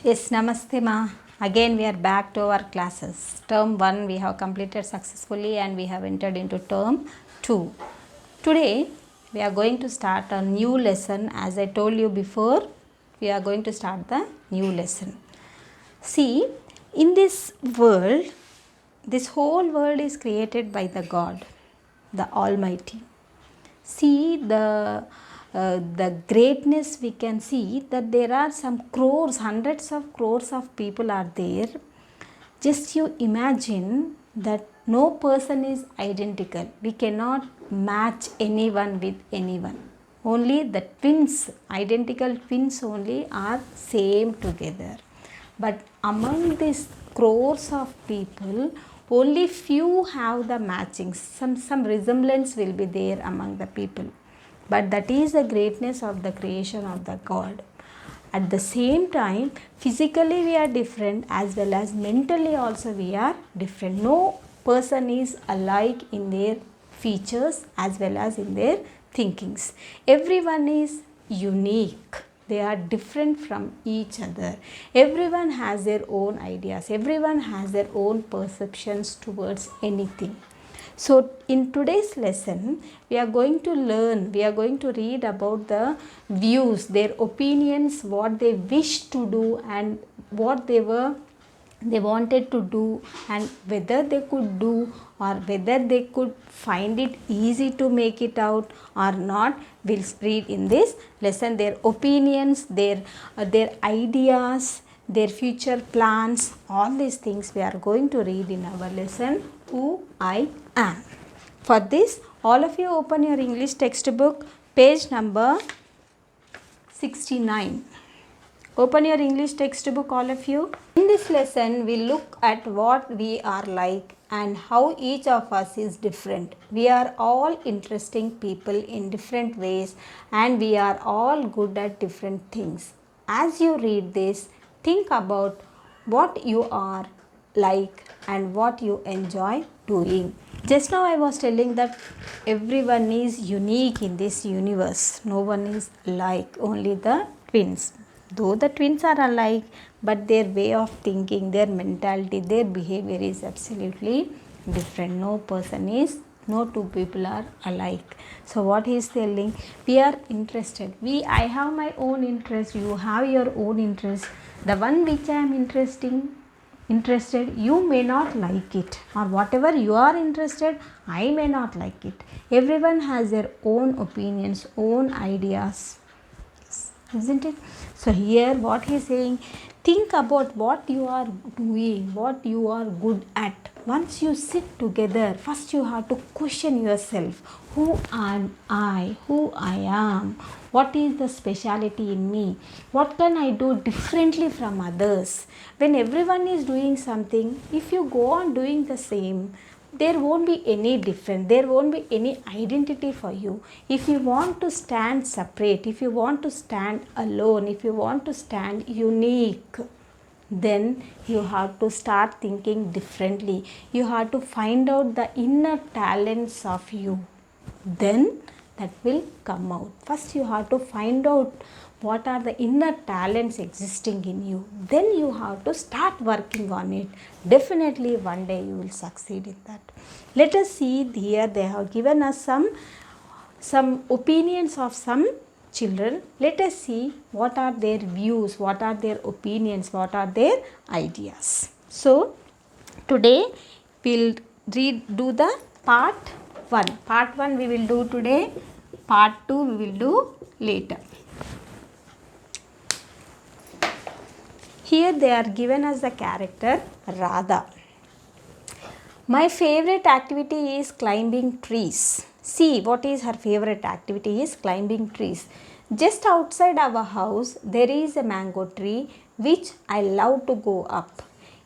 Yes, Namaste Ma. Again we are back to our classes. Term 1 we have completed successfully and we have entered into term 2. Today we are going to start a new lesson. As I told you before, we are going to start the new lesson. See, in this world, this whole world is created by the God, the Almighty. See the greatness. We can see that there are some crores, hundreds of crores of people are there. Just you imagine that no person is identical. We cannot match anyone with anyone. Only the twins, identical twins only are same together. But among these crores of people, only few have the matching. Some resemblance will be there among the people. But that is the greatness of the creation of the God. At the same time, physically we are different as well as mentally also we are different. No person is alike in their features as well as in their thinkings. Everyone is unique. They are different from each other. Everyone has their own ideas. Everyone has their own perceptions towards anything. So in today's lesson, we are going to read about the views, their opinions, what they wish to do and what they wanted to do, and whether they could do or whether they could find it easy to make it out or not. We'll read in this lesson their opinions, their ideas, their future plans. All these things we are going to read in our lesson, Who I Am. For this, all of you open your English textbook, page number 69. Open your English textbook, all of you. In this lesson, we look at what we are like and how each of us is different. We are all interesting people in different ways and we are all good at different things. As you read this, think about what you are like and what you enjoy doing. Just now I was telling that everyone is unique in this universe. No one is like, only the twins. Though the twins are alike, but their way of thinking, their mentality, their behavior is absolutely different. No two people are alike. So what he is telling, we are interested. I have my own interest, you have your own interest. The one which I am interested, you may not like it, or whatever you are interested, I may not like it. Everyone has their own opinions, own ideas, isn't it? So here what he is saying, think about what you are doing, what you are good at. Once you sit together, first you have to question yourself, who am I, who I am, what is the speciality in me, what can I do differently from others. When everyone is doing something, if you go on doing the same, there won't be any difference, there won't be any identity for you. If you want to stand separate, if you want to stand alone, if you want to stand unique, then you have to start thinking differently. You have to find out the inner talents of you. Then that will come out. First you have to find out what are the inner talents existing in you. Then you have to start working on it. Definitely one day you will succeed in that. Let us see here, they have given us some opinions of some children. Let us see what are their views, what are their opinions, what are their ideas. So today we'll do the part 1. Part 1 we will do today, part 2 we will do later. Here they are given as the character Radha. My favorite activity is climbing trees. See, what is her favorite activity is climbing trees. Just outside our house there is a mango tree which I love to go up.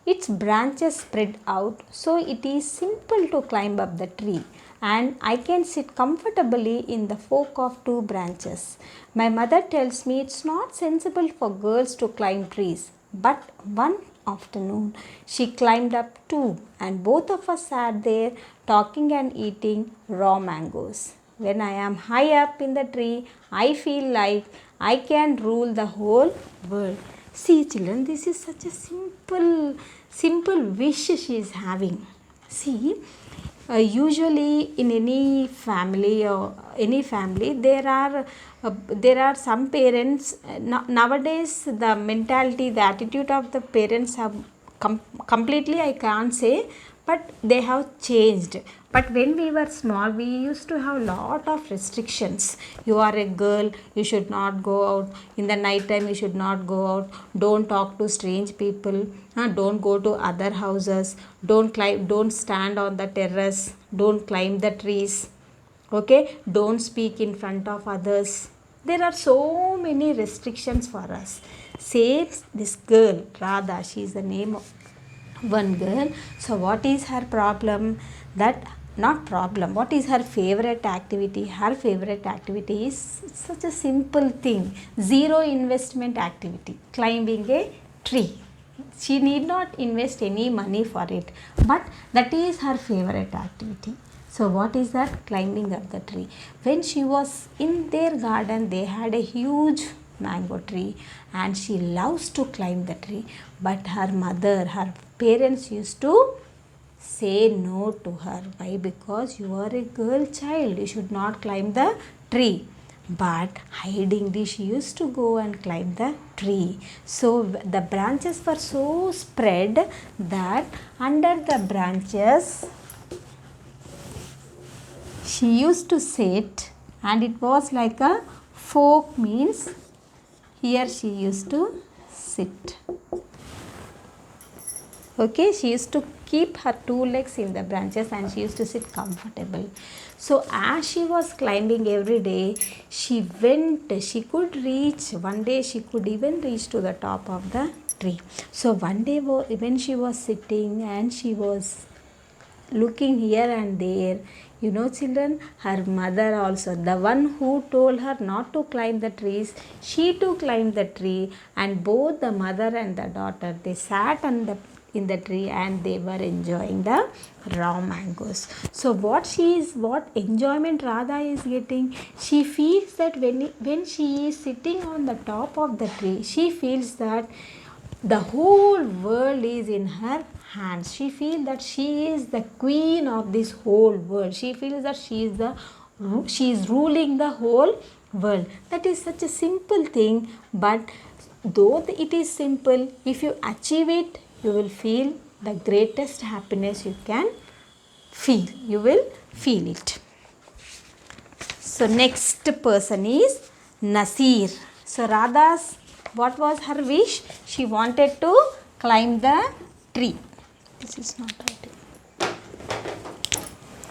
Its branches spread out so it is simple to climb up the tree and I can sit comfortably in the fork of 2 branches. My mother tells me it's not sensible for girls to climb trees, but one afternoon she climbed up too and both of us sat there talking and eating raw mangoes. When I am high up in the tree, I feel like I can rule the whole world. See children, this is such a simple wish she is having. See, usually in any family there are some parents, nowadays the mentality, the attitude of the parents have completely, I can't say, but they have changed. But when we were small, we used to have lot of restrictions. You are a girl, you should not go out in the night time, you should not go out, don't talk to strange people, don't go to other houses, don't stand on the terrace, don't climb the trees, okay, don't speak in front of others. There are so many restrictions for us. Same this girl Radha, she is the name of one girl. So what is her problem? That not problem, what is her favorite activity? Her favorite activity is such a simple thing, zero investment activity, climbing a tree. She need not invest any money for it, but that is her favorite activity. So what is that? Climbing up the tree. When she was in their garden, they had a huge mango tree and she loves to climb the tree, but her mother, her parents used to say no to her. Why? Because you are a girl child, you should not climb the tree. But hidingly she used to go and climb the tree. So the branches were so spread that under the branches she used to sit, and it was like a fork, means here she used to sit. Okay, she used to keep her two legs in the branches and she used to sit comfortable. So as she was climbing every day, she could reach, one day she could even reach to the top of the tree. So one day when she was sitting and she was looking here and there, you know children, her mother also, the one who told her not to climb the trees, she too climbed the tree, and both the mother and the daughter, they sat in the tree and they were enjoying the raw mangoes. So what enjoyment Radha is getting? She feels that when she is sitting on the top of the tree, she feels that the whole world is in her hands. She feels that she is the queen of this whole world. She feels that she is ruling the whole world. That is such a simple thing, but though it is simple, if you achieve it, you will feel the greatest happiness you can feel. You will feel it. So next person is Nasir. So Radha's, what was her wish? She wanted to climb the tree. This is not right.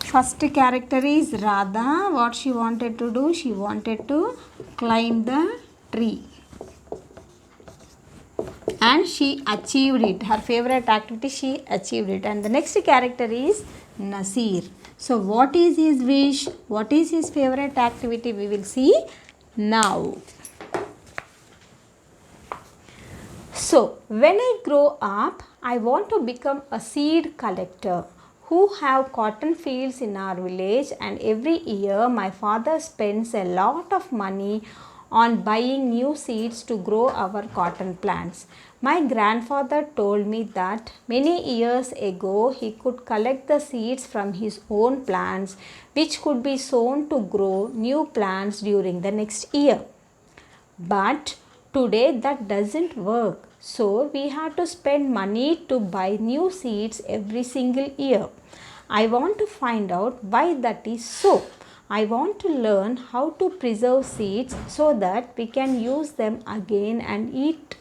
First character is Radha. What she wanted to do? She wanted to climb the tree. And she achieved it. Her favorite activity, she achieved it. And the next character is Nasir. So what is his wish? What is his favorite activity? We will see now. So when I grow up, I want to become a seed collector who have cotton fields in our village, and every year my father spends a lot of money on buying new seeds to grow our cotton plants. My grandfather told me that many years ago he could collect the seeds from his own plants, which could be sown to grow new plants during the next year. But today that doesn't work. So we have to spend money to buy new seeds every single year. I want to find out why that is so. I want to learn how to preserve seeds so that we can use them again and eat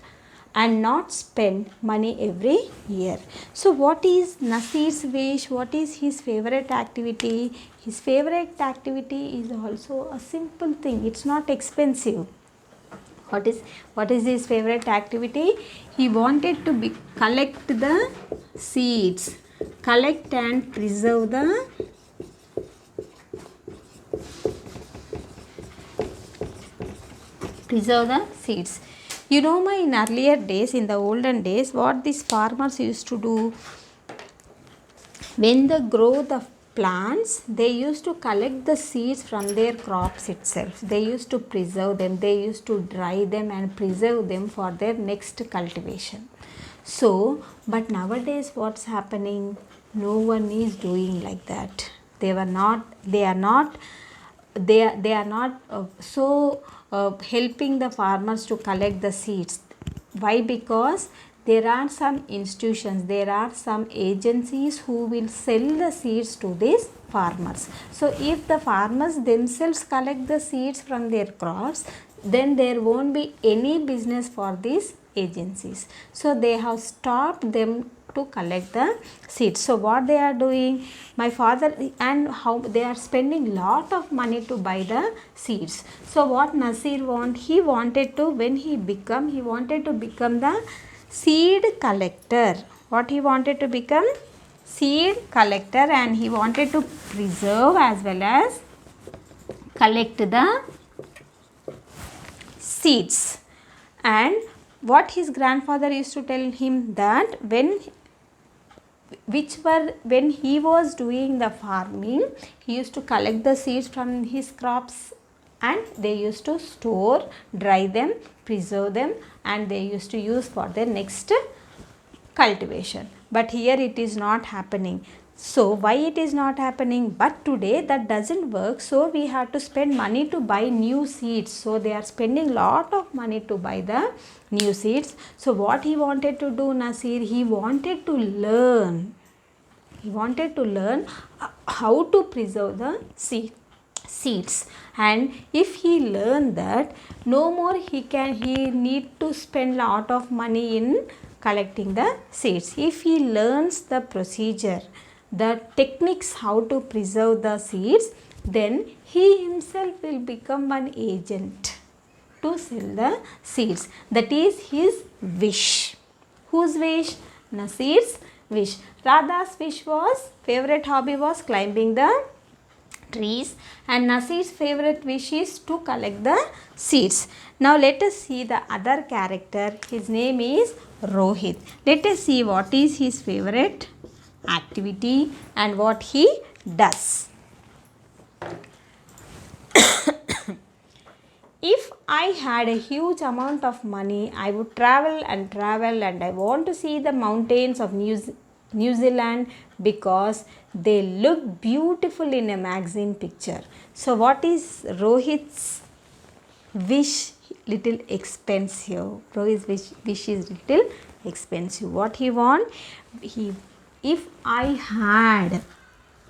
and not spend money every year. So what is Nasir's wish? What is his favorite activity? His favorite activity is also a simple thing. It's not expensive. What is his favorite activity? He wanted to collect the seeds. Collect and preserve the seeds. You know, in earlier days, in the olden days, what these farmers used to do, when they grow the plants, they used to collect the seeds from their crops itself. They used to preserve them, they used to dry them and preserve them for their next cultivation. So, but nowadays what's happening? No one is doing like that. They are not helping the farmers to collect the seeds. Why? Because there are some institutions, there are some agencies who will sell the seeds to these farmers. So if the farmers themselves collect the seeds from their crops, then there won't be any business for these agencies. So they have stopped them to collect the seeds. So what they are doing, my father, and how they are spending lot of money to buy the seeds. So what Nasir he wanted to become the seed collector. What he wanted to become? Seed collector, and he wanted to preserve as well as collect the seeds. And what his grandfather used to tell him, that when he was doing the farming, he used to collect the seeds from his crops and they used to store, dry them, preserve them, and they used to use for their next cultivation. But here it is not happening. So why it is not happening? But today that doesn't work, so we have to spend money to buy new seeds. So they are spending lot of money to buy the new seeds. So what he wanted to do, Nasir, he wanted to learn how to preserve the seeds. And if he learned that, no more he need to spend lot of money in collecting the seeds. If he learns the procedure, the techniques how to preserve the seeds, then he himself will become an agent to sell the seeds. That is his wish. Whose wish? Nasir's wish. Radha's favorite hobby was climbing the trees, and Nasir's favorite wish is to collect the seeds. Now let us see the other character. His name is Rohit. Let us see what is his favorite activity and what he does. If I had a huge amount of money, I would travel and I want to see the mountains of New Zealand because they look beautiful in a magazine picture. So what is Rohit's wish? Little expensive. Rohit's wish is little expensive. What he want? If I had,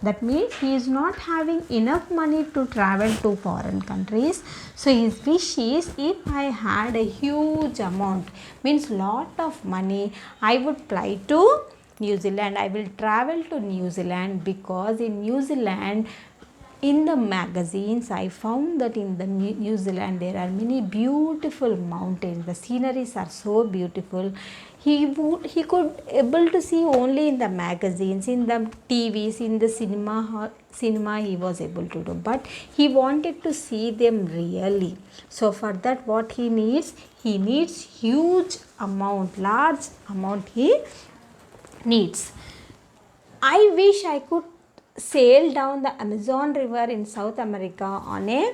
that means he is not having enough money to travel to foreign countries. So his wish is, if I had a huge amount, means lot of money, I would fly to New Zealand. I will travel to New Zealand because in New Zealand, in the magazines, I found that in the New Zealand there are many beautiful mountains. The sceneries are so beautiful. He could able to see only in the magazines, in the TVs, in the cinema he was able to do. But he wanted to see them really. So for that, what he needs huge amount, large amount he needs. I wish I could sail down the Amazon River in South America on a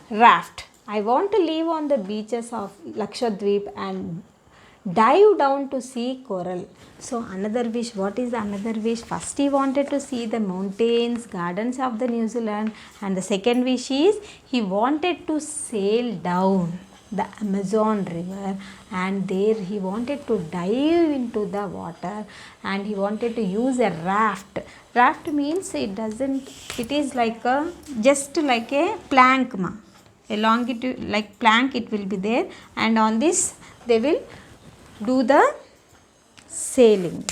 raft. I want to live on the beaches of Lakshadweep and dive down to see coral. So another wish, what is another wish? First he wanted to see the mountains, gardens of the New Zealand, and the second wish is he wanted to sail down the Amazon River, and there he wanted to dive into the water and he wanted to use a raft. Raft means it is like just like a plank, a longitude like plank it will be there, and on this they will do the sailing.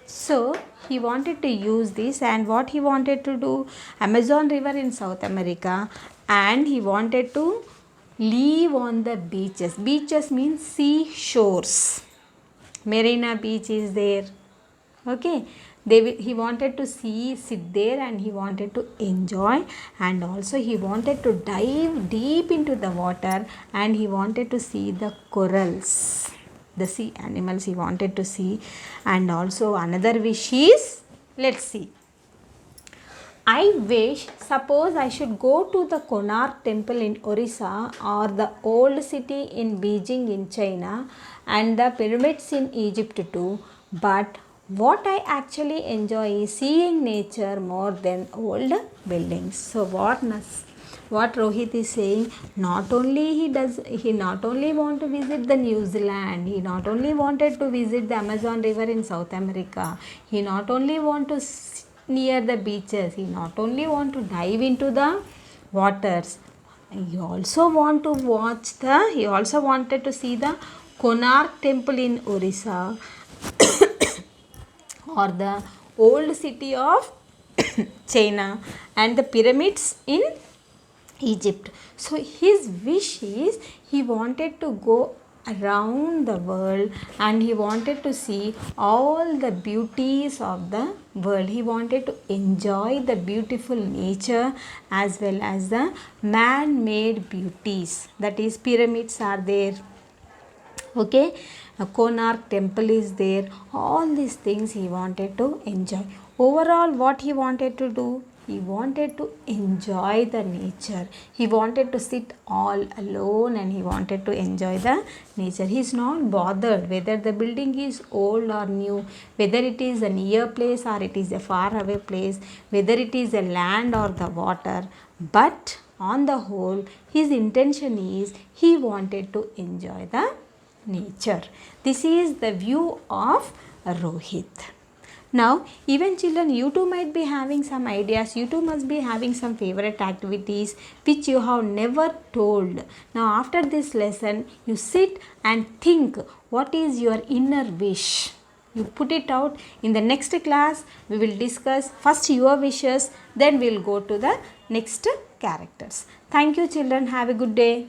So he wanted to use this, and what he wanted to do, Amazon River in South America, and he wanted to live on the beaches. Beaches means sea shores. Marina Beach is there. Okay. He wanted to sit there and he wanted to enjoy, and also he wanted to dive deep into the water and he wanted to see the corals, the sea animals he wanted to see. And also another wish is Let's see. I wish, suppose I should go to the Konark temple in Orissa or the old city in Beijing in China and the pyramids in Egypt too, but what I actually enjoy is seeing nature more than old buildings. So what Rohit is saying, he not only want to visit the New Zealand, he not only wanted to visit the Amazon river in South America, he not only want to near the beaches, he not only want to dive into the waters, he also wanted to see the Konark temple in Orissa or the old city of China and the pyramids in Egypt. So his wish is he wanted to go around the world and he wanted to see all the beauties of the world. He wanted to enjoy the beautiful nature as well as the man-made beauties. That is, pyramids are there. Okay, a Konark temple is there. All these things he wanted to enjoy. Overall, what he wanted to do? He wanted to enjoy the nature. He wanted to sit all alone and he wanted to enjoy the nature. He is not bothered whether the building is old or new, whether it is a near place or it is a far away place, whether it is a land or the water. But on the whole, his intention is he wanted to enjoy the nature. This is the view of Rohit. Now, even children, you too might be having some ideas, you too must be having some favorite activities which you have never told. Now, after this lesson, you sit and think what is your inner wish. You put it out. In the next class, we will discuss first your wishes, then we will go to the next characters. Thank you children. Have a good day.